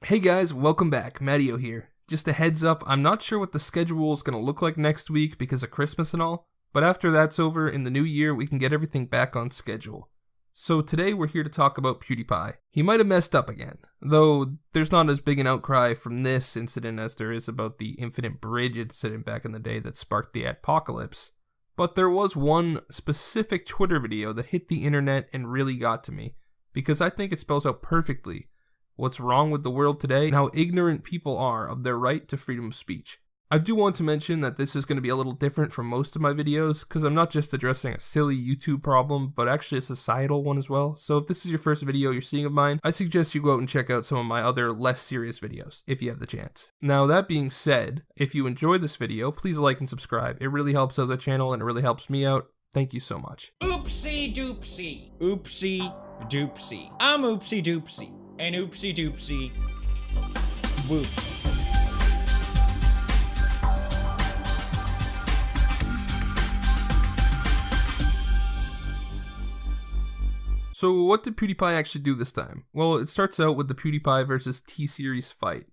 Hey guys, welcome back. Matteo here. Just a heads up, I'm not sure what the schedule is going to look like next week because of Christmas and all, but after that's over, in the new year, we can get everything back on schedule. So today we're here to talk about Pewdiepie. He might have messed up again, though there's not as big an outcry from this incident as there is about the Infinite Bridge incident back in the day that sparked the apocalypse. But there was one specific Twitter video that hit the internet and really got to me, because I think it spells out perfectly what's wrong with the world today and how ignorant people are of their right to freedom of speech. I do want to mention that this is going to be a little different from most of my videos, because I'm not just addressing a silly YouTube problem, but actually a societal one as well. So if this is your first video you're seeing of mine, I suggest you go out and check out some of my other less serious videos, if you have the chance. Now that being said, if you enjoyed this video, please like and subscribe. It really helps out the channel and it really helps me out. Thank you so much. Oopsie doopsie. Oopsie doopsie. I'm oopsie doopsie. And oopsie doopsie. Whoops. So what did Pewdiepie actually do this time? Well, it starts out with the Pewdiepie versus T-Series fight.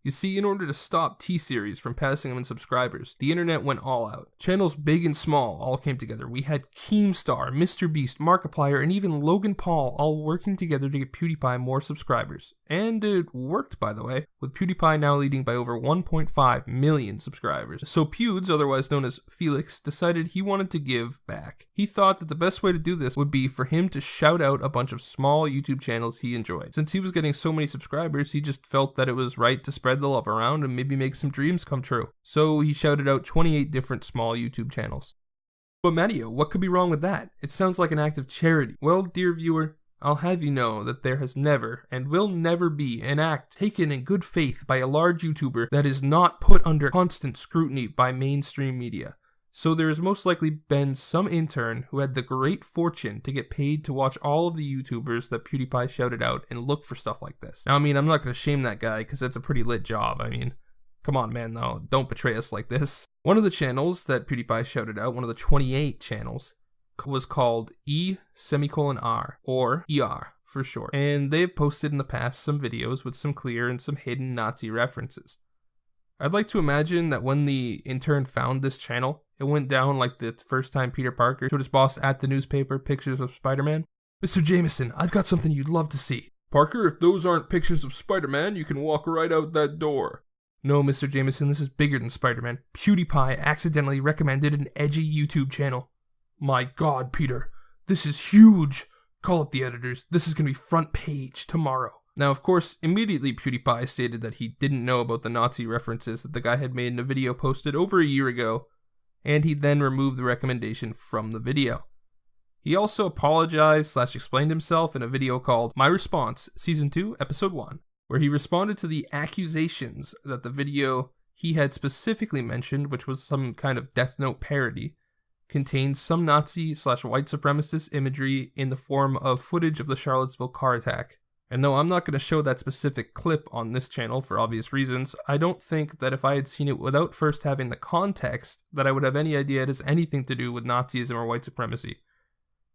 You see, in order to stop T-Series from passing him in subscribers, the internet went all out. Channels big and small all came together. We had Keemstar, MrBeast, Markiplier, and even Logan Paul all working together to get Pewdiepie more subscribers. And it worked, by the way, with Pewdiepie now leading by over 1.5 million subscribers. So Pewds, otherwise known as Felix, decided he wanted to give back. He thought that the best way to do this would be for him to shout out a bunch of small YouTube channels he enjoyed. Since he was getting so many subscribers, he just felt that it was right to spread the love around and maybe make some dreams come true. So he shouted out 28 different small YouTube channels. But Matteo, what could be wrong with that? It sounds like an act of charity. Well, dear viewer, I'll have you know that there has never and will never be an act taken in good faith by a large YouTuber that is not put under constant scrutiny by mainstream media. So there has most likely been some intern who had the great fortune to get paid to watch all of the YouTubers that Pewdiepie shouted out and look for stuff like this. Now, I mean, I'm not going to shame that guy because that's a pretty lit job. I mean, come on, man, though. Don't betray us like this. One of the channels that Pewdiepie shouted out, one of the 28 channels, was called E:R, or ER for short. And they have posted in the past some videos with some clear and some hidden Nazi references. I'd like to imagine that when the intern found this channel, it went down like the first time Peter Parker showed his boss at the newspaper pictures of Spider-Man. Mr. Jameson, I've got something you'd love to see. Parker, if those aren't pictures of Spider-Man, you can walk right out that door. No, Mr. Jameson, this is bigger than Spider-Man. Pewdiepie accidentally recommended an edgy YouTube channel. My God, Peter, this is huge. Call up the editors. This is going to be front page tomorrow. Now, of course, immediately Pewdiepie stated that he didn't know about the Nazi references that the guy had made in a video posted over a year ago, and he then removed the recommendation from the video. He also apologized/explained himself in a video called My Response, Season 2, Episode 1, where he responded to the accusations that the video he had specifically mentioned, which was some kind of Death Note parody, contained some Nazi/white supremacist imagery in the form of footage of the Charlottesville car attack. And though I'm not going to show that specific clip on this channel for obvious reasons, I don't think that if I had seen it without first having the context, that I would have any idea it has anything to do with Nazism or white supremacy.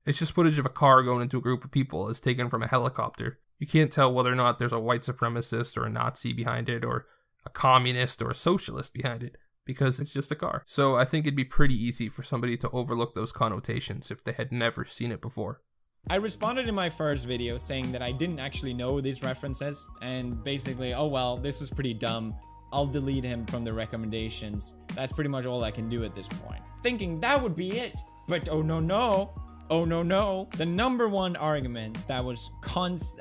It's just footage of a car going into a group of people as taken from a helicopter. You can't tell whether or not there's a white supremacist or a Nazi behind it, or a communist or a socialist behind it, because it's just a car. So I think it'd be pretty easy for somebody to overlook those connotations if they had never seen it before. I responded in my first video saying that I didn't actually know these references and basically, oh well, this was pretty dumb. I'll delete him from the recommendations. That's pretty much all I can do at this point. Thinking that would be it. But oh no. Oh no. The number one argument that was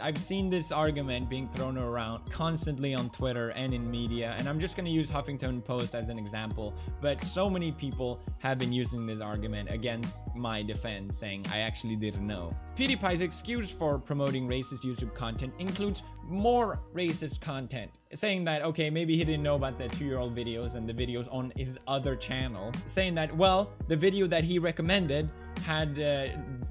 I've seen this argument being thrown around constantly on Twitter and in media, and I'm just going to use Huffington Post as an example, but so many people have been using this argument against my defense, saying I actually didn't know. PewDiePie's excuse for promoting racist YouTube content includes more racist content, saying that, okay, maybe he didn't know about the 2-year-old videos and the videos on his other channel, saying that, well, the video that he recommended had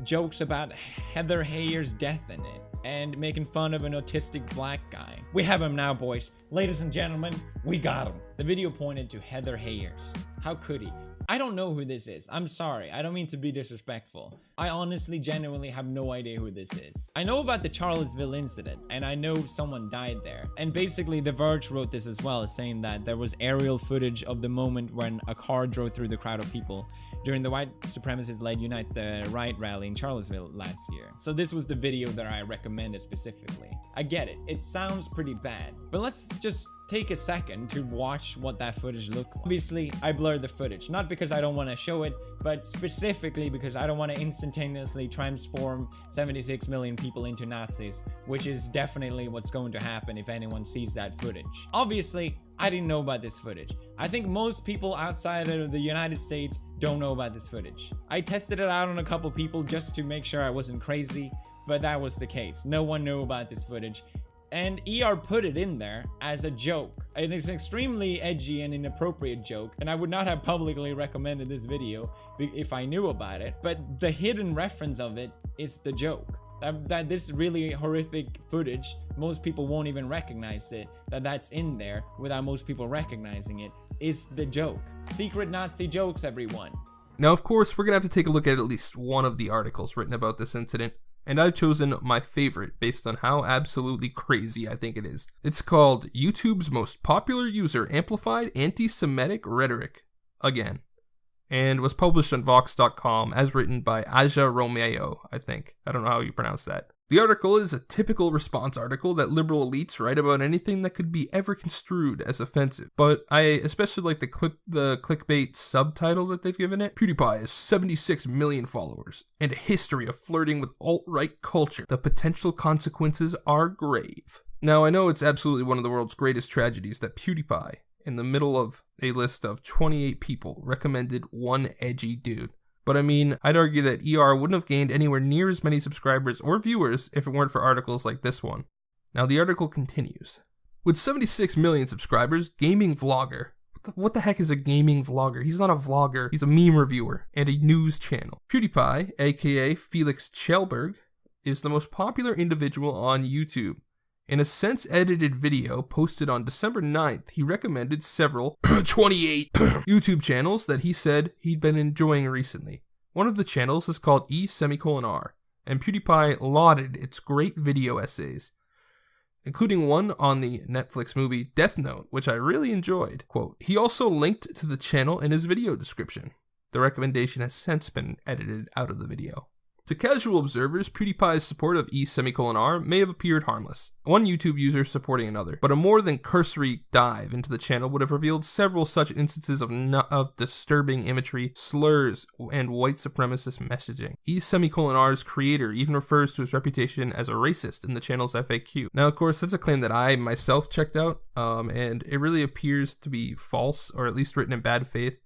jokes about Heather Heyer's death in it and making fun of an autistic black guy. We have him now, boys. Ladies and gentlemen, we got him. The video pointed to Heather Heyers. How could he? I don't know who this is. I'm sorry. I don't mean to be disrespectful. I honestly, genuinely have no idea who this is. I know about the Charlottesville incident, and I know someone died there. And basically, The Verge wrote this as well, saying that there was aerial footage of the moment when a car drove through the crowd of people during the white supremacist-led Unite the Right rally in Charlottesville last year. So this was the video that I recommended specifically. I get it. It sounds pretty bad, but let's just take a second to watch what that footage looked like. Obviously, I blurred the footage, not because I don't want to show it, but specifically because I don't want to instantaneously transform 76 million people into Nazis, which is definitely what's going to happen if anyone sees that footage. Obviously, I didn't know about this footage. I think most people outside of the United States don't know about this footage. I tested it out on a couple people just to make sure I wasn't crazy, but that was the case. No one knew about this footage. And ER put it in there as a joke. And it's an extremely edgy and inappropriate joke, and I would not have publicly recommended this video if I knew about it. But the hidden reference of it is the joke. That this really horrific footage, most people won't even recognize it, that's in there without most people recognizing it, is the joke. Secret Nazi jokes, everyone. Now, of course, we're gonna have to take a look at least one of the articles written about this incident, and I've chosen my favorite based on how absolutely crazy I think it is. It's called YouTube's Most Popular User Amplified Anti-Semitic Rhetoric, again, and was published on Vox.com as written by Aja Romeo, I think. I don't know how you pronounce that. The article is a typical response article that liberal elites write about anything that could be ever construed as offensive, but I especially like the clickbait subtitle that they've given it. PewDiePie has 76 million followers and a history of flirting with alt-right culture. The potential consequences are grave. Now, I know it's absolutely one of the world's greatest tragedies that PewDiePie, in the middle of a list of 28 people, recommended one edgy dude. But I mean, I'd argue that ER wouldn't have gained anywhere near as many subscribers or viewers if it weren't for articles like this one. Now the article continues. With 76 million subscribers, gaming vlogger. What the heck is a gaming vlogger? He's not a vlogger, he's a meme reviewer and a news channel. PewDiePie, aka Felix Kjellberg, is the most popular individual on YouTube. In a sense-edited video posted on December 9th, he recommended several 28 YouTube channels that he said he'd been enjoying recently. One of the channels is called E:R, and PewDiePie lauded its great video essays, including one on the Netflix movie Death Note, which I really enjoyed. Quote, he also linked to the channel in his video description. The recommendation has since been edited out of the video. To casual observers, PewDiePie's support of E:R may have appeared harmless, one YouTube user supporting another, but a more than cursory dive into the channel would have revealed several such instances of disturbing imagery, slurs, and white supremacist messaging. E:'R's creator even refers to his reputation as a racist in the channel's FAQ. Now, of course, that's a claim that I myself checked out, and it really appears to be false, or at least written in bad faith.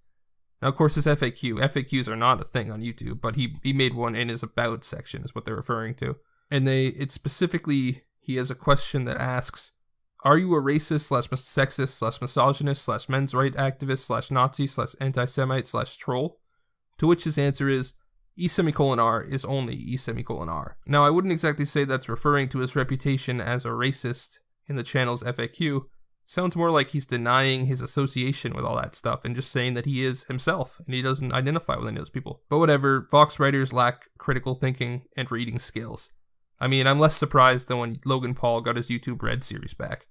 Now, of course, this FAQs are not a thing on YouTube, but he made one in his About section, is what they're referring to. And it's specifically, he has a question that asks, are you a racist / sexist / misogynist / men's right activist / Nazi / anti-Semite / troll? To which his answer is, E:'R is only E:'R. Now, I wouldn't exactly say that's referring to his reputation as a racist in the channel's FAQ. Sounds more like he's denying his association with all that stuff and just saying that he is himself and he doesn't identify with any of those people. But whatever, Vox writers lack critical thinking and reading skills. I mean, I'm less surprised than when Logan Paul got his YouTube Red series back.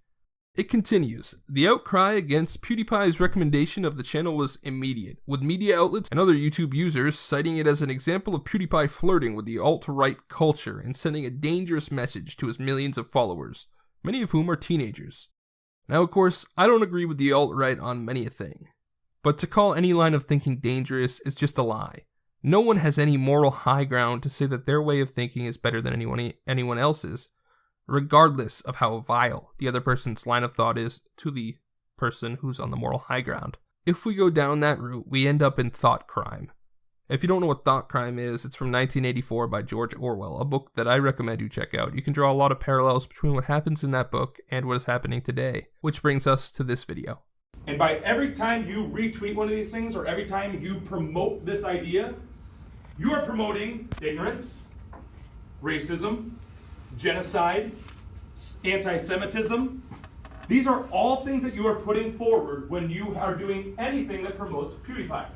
It continues. The outcry against PewDiePie's recommendation of the channel was immediate, with media outlets and other YouTube users citing it as an example of PewDiePie flirting with the alt-right culture and sending a dangerous message to his millions of followers, many of whom are teenagers. Now, of course, I don't agree with the alt-right on many a thing, but to call any line of thinking dangerous is just a lie. No one has any moral high ground to say that their way of thinking is better than anyone else's, regardless of how vile the other person's line of thought is to the person who's on the moral high ground. If we go down that route, we end up in thought crime. If you don't know what thought crime is, it's from 1984 by George Orwell, a book that I recommend you check out. You can draw a lot of parallels between what happens in that book and what is happening today, which brings us to this video. And by every time you retweet one of these things, or every time you promote this idea, you are promoting ignorance, racism, genocide, anti-Semitism. These are all things that you are putting forward when you are doing anything that promotes PewDiePie.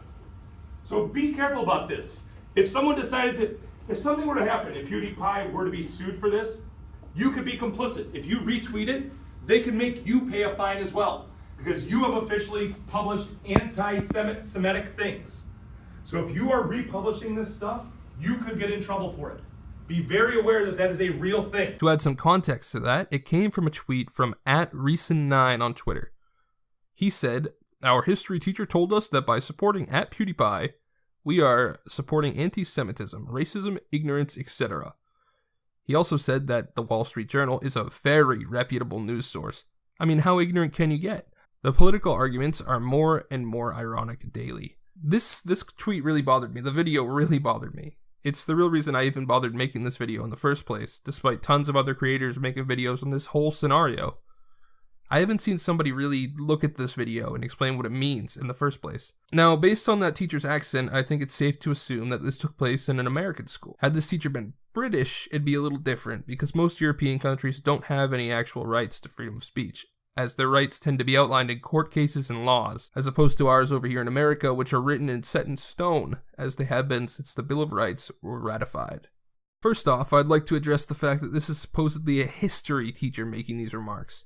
So be careful about this. If something were to happen, if PewDiePie were to be sued for this, you could be complicit. If you retweet it, they can make you pay a fine as well, because you have officially published anti-Semitic things. So if you are republishing this stuff, you could get in trouble for it. Be very aware that that is a real thing. To add some context to that, it came from a tweet from @Reason9 on Twitter. He said, "Our history teacher told us that by supporting @PewDiePie, we are supporting anti-Semitism, racism, ignorance, etc." He also said that the Wall Street Journal is a very reputable news source. I mean, how ignorant can you get? The political arguments are more and more ironic daily. This tweet really bothered me. The video really bothered me. It's the real reason I even bothered making this video in the first place, despite tons of other creators making videos on this whole scenario. I haven't seen somebody really look at this video and explain what it means in the first place. Now, based on that teacher's accent, I think it's safe to assume that this took place in an American school. Had this teacher been British, it'd be a little different, because most European countries don't have any actual rights to freedom of speech, as their rights tend to be outlined in court cases and laws, as opposed to ours over here in America, which are written and set in stone, as they have been since the Bill of Rights were ratified. First off, I'd like to address the fact that this is supposedly a history teacher making these remarks.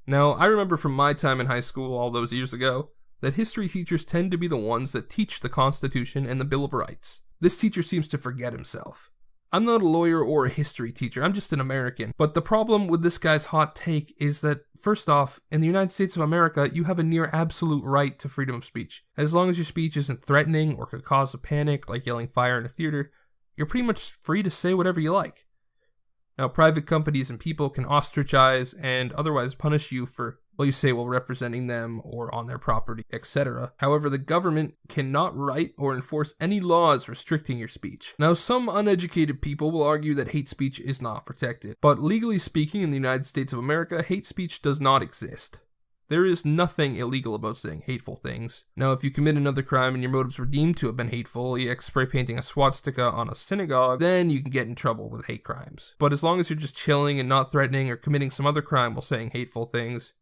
Now, I remember from my time in high school all those years ago, that history teachers tend to be the ones that teach the Constitution and the Bill of Rights. This teacher seems to forget himself. I'm not a lawyer or a history teacher, I'm just an American. But the problem with this guy's hot take is that, first off, in the United States of America, you have a near absolute right to freedom of speech. As long as your speech isn't threatening or could cause a panic, like yelling fire in a theater, you're pretty much free to say whatever you like. Now, private companies and people can ostracize and otherwise punish you for, well, you say, well, representing them or on their property, etc. However, the government cannot write or enforce any laws restricting your speech. Now, some uneducated people will argue that hate speech is not protected, but legally speaking, in the United States of America, hate speech does not exist. There is nothing illegal about saying hateful things. Now, if you commit another crime and your motives were deemed to have been hateful, like spray painting a swastika on a synagogue, then you can get in trouble with hate crimes. But as long as you're just chilling and not threatening or committing some other crime while saying hateful things,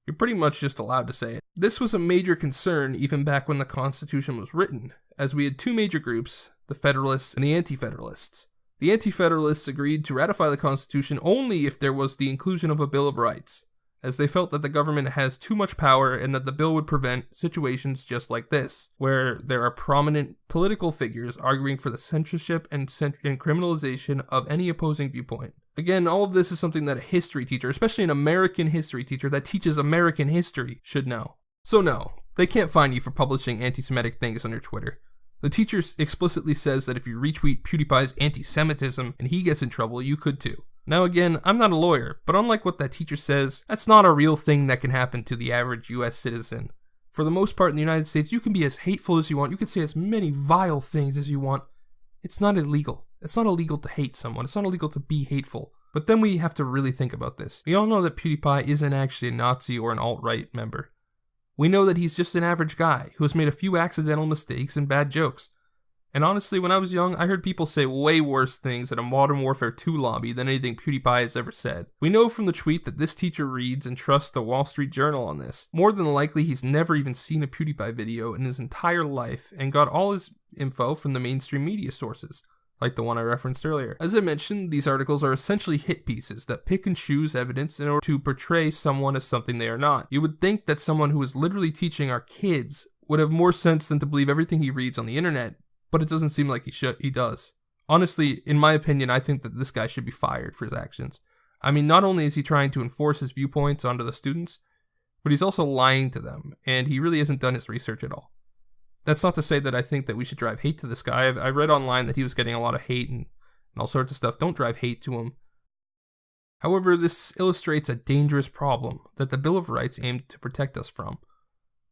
you're pretty much just allowed to say it. This was a major concern even back when the Constitution was written, as we had two major groups, the Federalists and the Anti-Federalists. The Anti-Federalists agreed to ratify the Constitution only if there was the inclusion of a Bill of Rights, as they felt that the government has too much power and that the bill would prevent situations just like this, where there are prominent political figures arguing for the censorship and criminalization of any opposing viewpoint. Again, all of this is something that a history teacher, especially an American history teacher that teaches American history, should know. So no, they can't fine you for publishing anti-Semitic things on your Twitter. The teacher explicitly says that if you retweet PewDiePie's anti-Semitism and he gets in trouble, you could too. Now again, I'm not a lawyer, but unlike what that teacher says, that's not a real thing that can happen to the average US citizen. For the most part in the United States, you can be as hateful as you want, you can say as many vile things as you want. It's not illegal. It's not illegal to hate someone, it's not illegal to be hateful. But then we have to really think about this. We all know that PewDiePie isn't actually a Nazi or an alt-right member. We know that he's just an average guy who has made a few accidental mistakes and bad jokes. And honestly, when I was young, I heard people say way worse things at a Modern Warfare 2 lobby than anything PewDiePie has ever said. We know from the tweet that this teacher reads and trusts the Wall Street Journal on this. More than likely, he's never even seen a PewDiePie video in his entire life and got all his info from the mainstream media sources, like the one I referenced earlier. As I mentioned, these articles are essentially hit pieces that pick and choose evidence in order to portray someone as something they are not. You would think that someone who is literally teaching our kids would have more sense than to believe everything he reads on the internet, but it doesn't seem like he does. Honestly, in my opinion, I think that this guy should be fired for his actions. I mean, not only is he trying to enforce his viewpoints onto the students, but he's also lying to them, and he really hasn't done his research at all. That's not to say that I think that we should drive hate to this guy. I read online that he was getting a lot of hate and all sorts of stuff. Don't drive hate to him. However, this illustrates a dangerous problem that the Bill of Rights aimed to protect us from.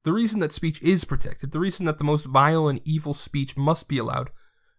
The reason that speech is protected, the reason that the most vile and evil speech must be allowed,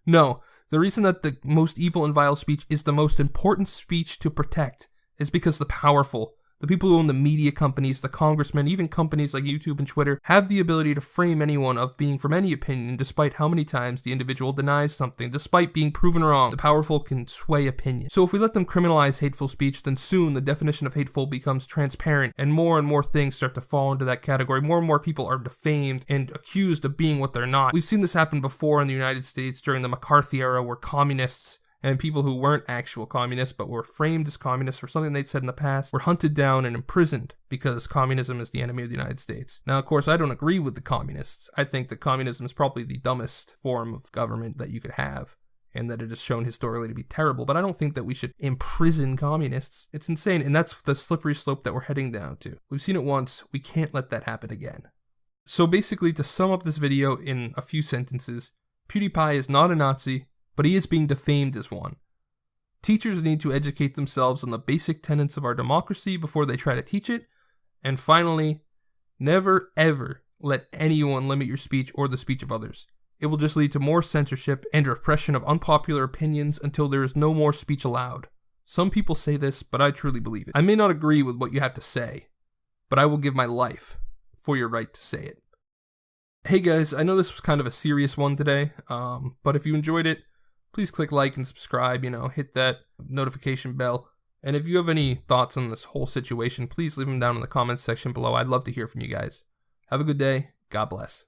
no, the reason that the most evil and vile speech is the most important speech to protect is because the powerful, The people who own the media companies, the congressmen, even companies like YouTube and Twitter, have the ability to frame anyone of being from any opinion despite how many times the individual denies something. Despite being proven wrong, the powerful can sway opinion. So if we let them criminalize hateful speech, then soon the definition of hateful becomes transparent and more things start to fall into that category. More and more people are defamed and accused of being what they're not. We've seen this happen before in the United States during the McCarthy era, where communists and people who weren't actual communists but were framed as communists for something they'd said in the past were hunted down and imprisoned because communism is the enemy of the United States. Now, of course, I don't agree with the communists. I think that communism is probably the dumbest form of government that you could have, and that it is shown historically to be terrible, but I don't think that we should imprison communists. It's insane, and that's the slippery slope that we're heading down to. We've seen it once, we can't let that happen again. So basically, to sum up this video in a few sentences, PewDiePie is not a Nazi, but he is being defamed as one. Teachers need to educate themselves on the basic tenets of our democracy before they try to teach it. And finally, never ever let anyone limit your speech or the speech of others. It will just lead to more censorship and repression of unpopular opinions until there is no more speech allowed. Some people say this, but I truly believe it. I may not agree with what you have to say, but I will give my life for your right to say it. Hey guys, I know this was kind of a serious one today, but if you enjoyed it, please click like and subscribe, hit that notification bell. And if you have any thoughts on this whole situation, please leave them down in the comments section below. I'd love to hear from you guys. Have a good day. God bless.